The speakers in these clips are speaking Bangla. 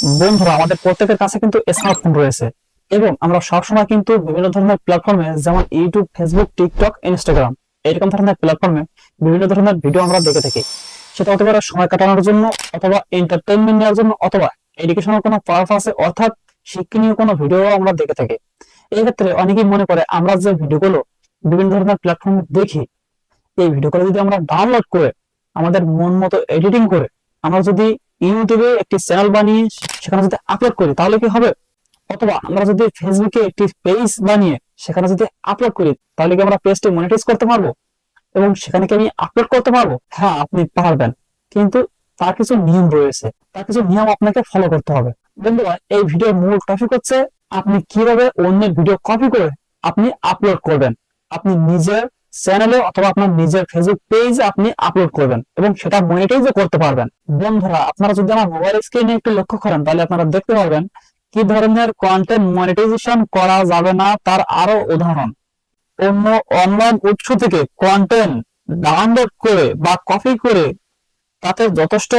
বন্ধুরা, আমাদের প্রত্যেকের কাছে কিন্তু স্মার্টফোন রয়েছে এবং আমরা সবসময় কিন্তু বিভিন্ন ধরনের প্ল্যাটফর্মে যেমন ইউটিউব, ফেসবুক, টিকটক, ইনস্টাগ্রাম এরকম ধরনের প্ল্যাটফর্মে বিভিন্ন ধরনের ভিডিও আমরা দেখে থাকি। সেটা হতে পারে সময় কাটানোর জন্য, অথবা এন্টারটেইনমেন্ট নেওয়ার জন্য, অথবা এডুকেশনাল কোনো পারপাসে অর্থাৎ শিক্ষণীয় কোনো ভিডিও আমরা দেখে থাকি। এই ক্ষেত্রে অনেকেই মনে করে আমরা যে ভিডিওগুলো বিভিন্ন ধরনের প্ল্যাটফর্মে দেখি, এই ভিডিওগুলো যদি আমরা ডাউনলোড করে আমাদের মন মতো এডিটিং করে আমরা যদি ইউটিউবে একটি চ্যানেল বানিয়ে সেখানে যদি আপলোড করি তাহলে কি হবে? অথবা আমরা যদি ফেসবুকে একটি পেজ বানিয়ে সেখানে যদি আপলোড করি তাহলে কি আমরা পেজটি মনিটাইজ করতে পারবো এবং সেখানে কি আমি আপলোড করতে পারবো? হ্যাঁ, আপনি পারবেন, কিন্তু তার কিছু নিয়ম রয়েছে, তার কিছু নিয়ম আপনাকে ফলো করতে হবে। বন্ধুরা, এই ভিডিওর মূল টপিক হচ্ছে আপনি কিভাবে অন্যের ভিডিও কপি করে আপনি আপলোড করবেন, আপনি নিজের চ্যানেলে অথবা আপনার নিজের ফেসবুক পেজে আপনি আপলোড করবেন এবং সেটা মনিটাইজও করতে পারবেন। বন্ধুরা, আপনারা যদি আমার মোবাইল স্ক্রিনে একটু লক্ষ্য করেন তাহলে আপনারা দেখতে পারবেন কি ধরনের কন্টেন্ট মনিটাইজেশন করা যাবে না তার আরো উদাহরণ। অন্য অনলাইন উৎস থেকে কন্টেন্ট ডাউনলোড করে বা কপি করে তাতে যথেষ্ট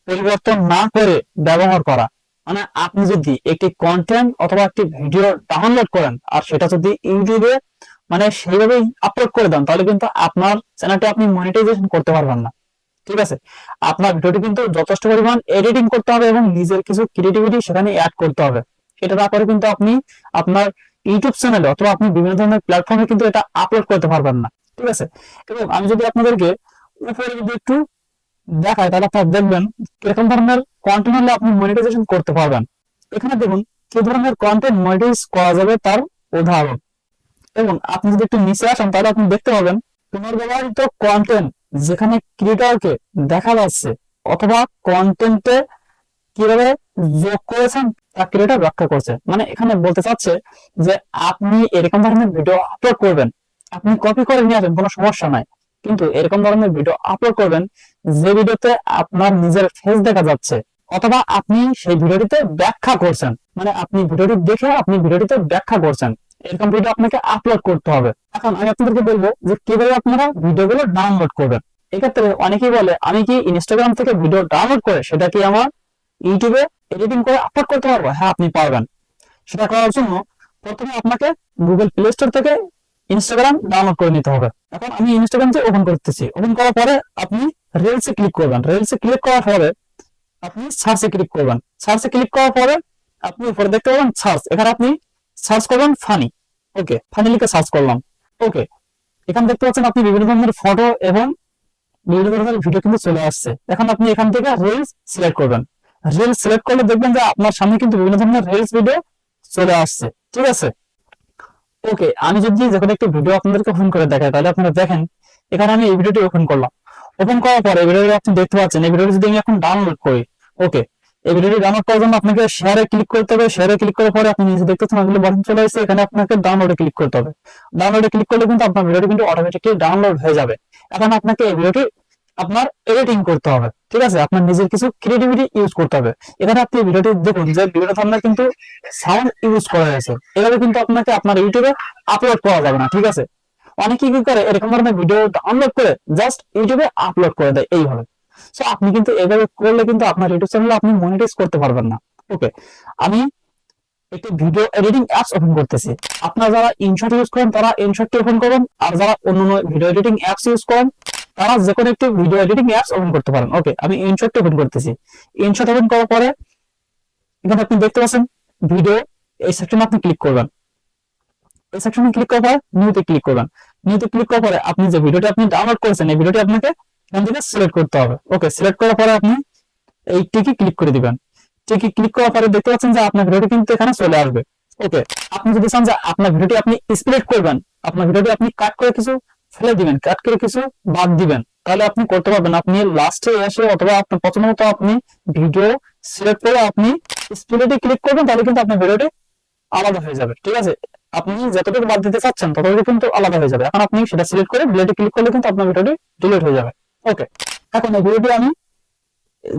পরিবর্তন না করে ব্যবহার করা। মানে আপনি যদি একটি কন্টেন্ট অথবা একটি ভিডিও ডাউনলোড করেন আর সেটা যদি ইউটিউবে মানে সেইভাবেই আপলোড করে দেন তাহলে কিন্তু আপনার চ্যানেলটি আপনি মনিটাইজেশন করতে পারবেন না। ঠিক আছে, আপনার ভিডিওটি কিন্তু যথেষ্ট পরিমাণ এডিটিং করতে হবে এবং নিজের কিছু ক্রিয়েটিভিটি সেখানে অ্যাড করতে হবে। এটা না করে কিন্তু আপনি আপনার ইউটিউব চ্যানেলে অথবা আপনি বিভিন্ন ধরনের প্ল্যাটফর্মে কিন্তু এটা আপলোড করতে পারবেন না। ঠিক আছে, এবং আমি যদি আপনাদেরকে উপরে যদি একটু দেখায় তাহলে আপনারা দেখবেন কিরকম ধরনের কন্টেন্ট হলে আপনি মনিটাইজেশন করতে পারবেন। এখানে দেখুন কি ধরনের কন্টেন্ট মনিটাইজ করা যাবে তার উদাহরণ। এবং আপনি যদি একটু নিচে আসেন তাহলে আপনি দেখতে পাবেন পুনর্ব্যবহৃত কন্টেন্ট, যেখানে ক্রিয়েটরকে দেখা যাচ্ছে অথবা কন্টেন্টে কিভাবে যোগ করেছেন তা ক্রিয়েটর ব্যাখ্যা করছে। মানে এখানে বলতে চাচ্ছে যে আপনি এরকম ধরনের ভিডিও আপলোড করবেন, আপনি কপি করে নিয়ে আসেন কোনো সমস্যা নাই, কিন্তু এরকম ধরনের ভিডিও আপলোড করবেন যে ভিডিওতে আপনার নিজের ফেস দেখা যাচ্ছে অথবা আপনি সেই ভিডিওটিতে ব্যাখ্যা করছেন, মানে আপনি ভিডিওটি দেখে আপনি ভিডিওটিতে ব্যাখ্যা করছেন, এরকম ভিডিও আপনাকে আপলোড করতে হবে। এখন আমি আপনাদেরকে বলবো যে কিভাবে আপনারা ভিডিওগুলো ডাউনলোড করবেন। এক্ষেত্রে অনেকেই বলে আমি কি ইনস্টাগ্রাম থেকে ভিডিও ডাউনলোড করে সেটা কি আমার ইউটিউবে এডিটিং করে আপলোড করতে পারবো? হ্যাঁ, আপনি পারবেন। সেটা করার জন্য প্রথমে আপনাকে গুগল প্লে স্টোর থেকে ইনস্টাগ্রাম ডাউনলোড করে নিতে হবে। এখন আমি ইনস্টাগ্রামতে ওপেন করতেছি। ওপেন করার পরে আপনি রিলসে ক্লিক করবেন। রিলসে ক্লিক করার পরে আপনি সার্চে ক্লিক করবেন। সার্চে ক্লিক করার পরে আপনি উপরে দেখতে পাবেন সার্চ। এখানে আপনি সার্চ করবেন ফানি। ওকে, ফানি লিখে সার্চ করলাম। ওকে, এখানে দেখতে পাচ্ছেন আপনি বিভিন্ন ধরনের ফটো এবং বিভিন্ন ধরনের ভিডিও কিন্তু চলে আসছে। এখন আপনি এখান থেকে রিলস সিলেক্ট করবেন। রিলস সিলেক্ট করলে দেখবেন যে আপনার সামনে কিন্তু বিভিন্ন ধরনের রিলস ভিডিও চলে আসছে। ঠিক আছে, ওকে, আমি যদি যখন একটি ভিডিও আপনাদেরকে ওপেন করে দেখাই তাহলে আপনারা দেখেন এখানে আমি এই ভিডিওটি ওপেন করলাম। ওপেন করার পরে এই ভিডিওটি আপনি দেখতে পাচ্ছেন, এই ভিডিওটি যদি আমি এখন ডাউনলোড করি, ওকে, এই ভিডিওটি ডাউনলোড করার জন্য আপনাকে শেয়ারে ক্লিক করতে হবে। শেয়ারে ক্লিক করার পরে আপনি নিচে দেখতেছেন অনেকগুলো বাটন চলে আসছে, এখানে আপনাকে ডাউনলোডে ক্লিক করতে হবে। ডাউনলোডে ক্লিক করলে কিন্তু আপনার ভিডিওটি কিন্তু অটোমেটিক্যালি ডাউনলোড হয়ে যাবে। এখন আপনাকে এই ভিডিওটি আপনার এডিটিং করতে হবে। ঠিক আছে, আপনার নিজের কিছু ক্রিয়েটিভিটি ইউজ করতে হবে। এখানে আপনি ভিডিওটি দেখুন যে বিভিন্ন ধরনের কিন্তু সাউন্ড ইউজ করা হয়েছে। এভাবে কিন্তু আপনাকে আপনার ইউটিউবে আপলোড করা যাবে না। ঠিক আছে, অনেকে কি করে এরকম ধরনের ভিডিও ডাউনলোড করে জাস্ট ইউটিউবে আপলোড করে দেয় এইভাবে। সো আপনি কিন্তু এভাবে করলে কিন্তু আপনার ইউটিউব চ্যানেল আপনি মনিটাইজ করতে পারবেন না। ওকে, আমি একটি ভিডিও এডিটিং অ্যাপস ওপেন করতেছি। আপনারা যারা ইনশট ইউজ করেন তারা ইনশটটি ওপেন করবেন, আর যারা অন্য ভিডিও এডিটিং অ্যাপস ইউজ করেন তারা যে কোনো একটি ভিডিও এডিটিং অ্যাপস ওপেন করতে পারেন। ওকে, আমি ইনশটটি ওপেন করতেছি। ইনশট ওপেন করার পরে এখানে আপনি দেখতে পাচ্ছেন ভিডিও, এই সেকশনে আপনি ক্লিক করবেন। এই সেকশনে ক্লিক করার পর নিউতে ক্লিক করবেন। নিউতে ক্লিক করার পরে আপনি যে ভিডিওটি আপনি ডাউনলোড করেছেন এই ভিডিওটি আপনাকে এখান থেকে সিলেক্ট করতে হবে। ওকে, সিলেক্ট করার পরে আপনি এই টিকে ক্লিক করে দিবেন। টিকে ক্লিক করার পরে দেখতে পাচ্ছেন যে আপনার ভিডিওটি কিন্তু এখানে চলে আসবে। ওকে, আপনি যদি চান যে আপনার ভিডিওটি আপনি স্প্লিট করবেন, আপনার ভিডিওটি আপনি কাট করে কিছু ফেলে দিবেন, কাট করে কিছু বাদ দিবেন, তাহলে আপনি করতে পারবেন। আপনি লাস্টে এসে অথবা আপনার পছন্দ মতো আপনি ভিডিও সিলেক্ট করে আপনি স্প্লিটে ক্লিক করবেন, তাহলে কিন্তু আপনার ভিডিওটি আলাদা হয়ে যাবে। ঠিক আছে, আপনি যতটুকু বাদ দিতে চাচ্ছেন ততটুকু কিন্তু আলাদা হয়ে যাবে। এখন আপনি সেটা সিলেক্ট করে ব্লেডে ক্লিক করলে কিন্তু আপনার ভিডিওটি ডিলিট হয়ে যাবে। ওকে, এখন এই ভিডিওটি আমি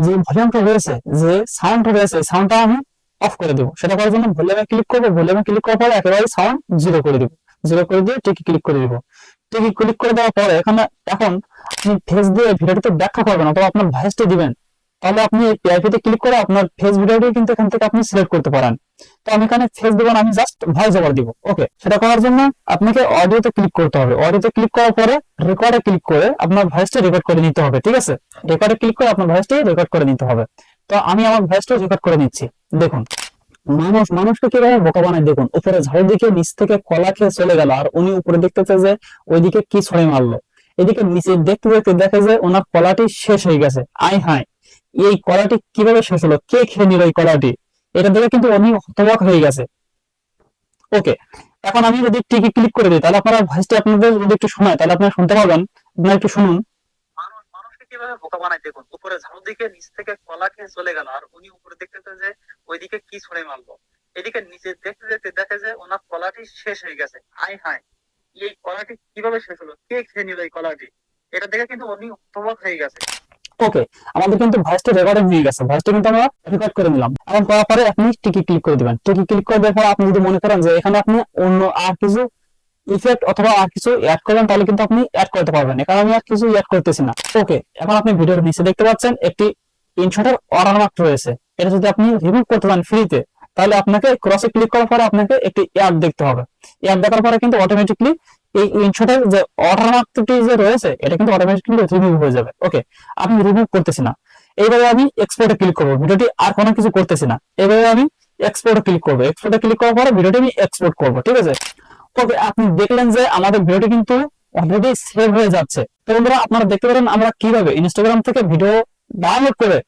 যে ভলিউমটা রয়েছে, যে সাউন্ডটা রয়েছে, সাউন্ডটা আমি অফ করে দেবো। সেটা করার জন্য ভলিউমে ক্লিক করবো। ভলিউমে ক্লিক করার পরে একেবারে সাউন্ড জিরো করে দিব। জিরো করে দিয়ে টিকে ক্লিক করে দিব। টিকে ক্লিক করে দেওয়ার পরে এখন আপনি ফেস দিয়ে ভিডিওটিতে ব্যাখ্যা করবেন অথবা আপনার ভয়েসটি দিবেন, তাহলে আপনি এই পিআইপিতে ক্লিক করে আপনার ফেস ভিডিওটি কিন্তু এখান থেকে আপনি সিলেক্ট করতে পারেন। তো আমি এখানে ফেস দেবো না, আমি জাস্ট ভয়েস ওভার দিব। ওকে, সেটা করার জন্য আপনাকে অডিওতে ক্লিক করতে হবে। অডিওতে ক্লিক করার পরে রেকর্ডে ক্লিক করে আপনার ভয়েসটা রেকর্ড করে নিতে হবে। ঠিক আছে, রেকর্ডে ক্লিক করে আপনার ভয়েসটি রেকর্ড করে নিতে হবে। তো আমি আমার ভয়েসটা রেকর্ড করে নিচ্ছি। দেখুন, মানুষকে কিভাবে বোকা বানায় দেখুন। উপরে ঝাড়ের দিকে নিচ থেকে কলা খেয়ে চলে গেল, আর উনি উপরে দেখতেছে যে ওইদিকে কি ছড়ে মারলো। এদিকে নিচে দেখতে দেখতে দেখে যে ওনার কলাটি শেষ হয়ে গেছে। আয় হায়, এই কলাটি কিভাবে শেষ হলো, কে খেয়ে নিল এই কলাটি, এটা দেখে কিন্তু উনি হতবাক হয়ে গেছে। ওকে, এখন আমি যদি টিকে ক্লিক করে দিই তাহলে আপনারা ভয়েসটি আপনাদের যদি একটু শোনায় তাহলে আপনারা শুনতে পারবেন। আপনারা একটু শুনুন। মানুষকে কিভাবে বোকা বানায় দেখুন। উপরে ঝাড়ু দিকে নিচ থেকে কলা খেয়ে চলে গেল, আর উনি উপরে দেখতেছে যে ওইদিকে কি ছড়ে মারলো। এদিকে নিচে দেখতে দেখতে দেখে যে ওনার কলাটি শেষ হয়ে গেছে। আয় হায়, এই কলাটি কিভাবে শেষ হলো, কে খেয়ে নিল এই কলাটি, এটা দেখে কিন্তু উনি হতবাক হয়ে গেছে। ওকে, আমাদের কিন্তু ভয়েসটা রেকর্ডিং হয়ে গেছে। ভয়েসটা কিন্তু আমরা রেকর্ড করে নিলাম। এখন করার পরে আপনি টিকে ক্লিক করে দিবেন। টিকে ক্লিক করে দেওয়ার পর আপনি যদি মনে করেন যে এখানে আপনি অন্য আর কিছু ইফেক্ট অথবা আর কিছু অ্যাড করবেন তাহলে কিন্তু আপনি অ্যাড করতে পারবেন। এখানে আমি আর কিছু অ্যাড করতেছি না। ওকে, এখন আপনি ভিডিওর নিচে দেখতে পাচ্ছেন একটি ইনশটের ওয়াটারমার্ক রয়েছে। এটা যদি আপনি রিমুভ করতে চান ফ্রিতে তাহলে আপনাকে ক্রসে ক্লিক করার পরে আপনাকে একটি অ্যাড দেখতে হবে। অ্যাড দেখার পরে কিন্তু অটোমেটিকলি এই ইনশটের যে ওয়াটারমার্কটি যে রয়েছে এটা কিন্তু অটোমেটিকলি রিমুভ হয়ে যাবে। ওকে, আমি রিমুভ করতেছি না। এইভাবে আমি এক্সপোর্টে ক্লিক করবো, ভিডিওটি আর কোনো কিছু করতেছি না। এইভাবে আমি এক্সপোর্টে ক্লিক করবো। এক্সপোর্টে ক্লিক করার পরে ভিডিওটি আমি এক্সপোর্ট করবো। ঠিক আছে, ওকে, আপনি দেখলেন যে আমাদের ভিডিওটি কিন্তু অলরেডি সেভ হয়ে যাচ্ছে। তো বন্ধুরা, আপনারা দেখতে পারেন আমরা কিভাবে ইনস্টাগ্রাম থেকে ভিডিও ডাউনলোড করে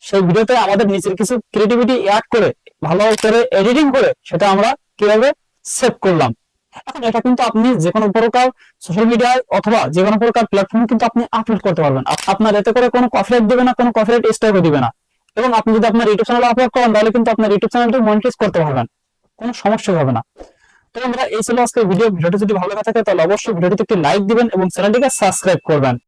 সেই ভিডিওতে আমাদের নিজের কিছু ক্রিয়েটিভিটি অ্যাড করে ভালো করে এডিটিং করে সেটা আমরা কিভাবে সেভ করলাম। এখন এটা কিন্তু আপনি যে কোনো প্রকার সোশ্যাল মিডিয়ায় অথবা যে কোনো প্রকার প্ল্যাটফর্মে কিন্তু আপনি আপলোড করতে পারবেন। আপনার এতে করে কোনো কপিরাইট দিবে না, কোনো কপিরাইট স্ট্রাইকও দিবে না। এবং আপনি যদি আপনার ইউটিউব চ্যানেলে আপলোড করেন তাহলে কিন্তু আপনার ইউটিউব চ্যানেলটি মনিটাইজ করতে পারবেন, কোনো সমস্যা হবে না। তো বন্ধুরা, এই ছিল আজকের ভিডিওটি যদি ভালো লাগে থাকে তাহলে অবশ্যই ভিডিওটিতে একটি লাইক দিবেন এবং চ্যানেলটিকে সাবস্ক্রাইব করবেন।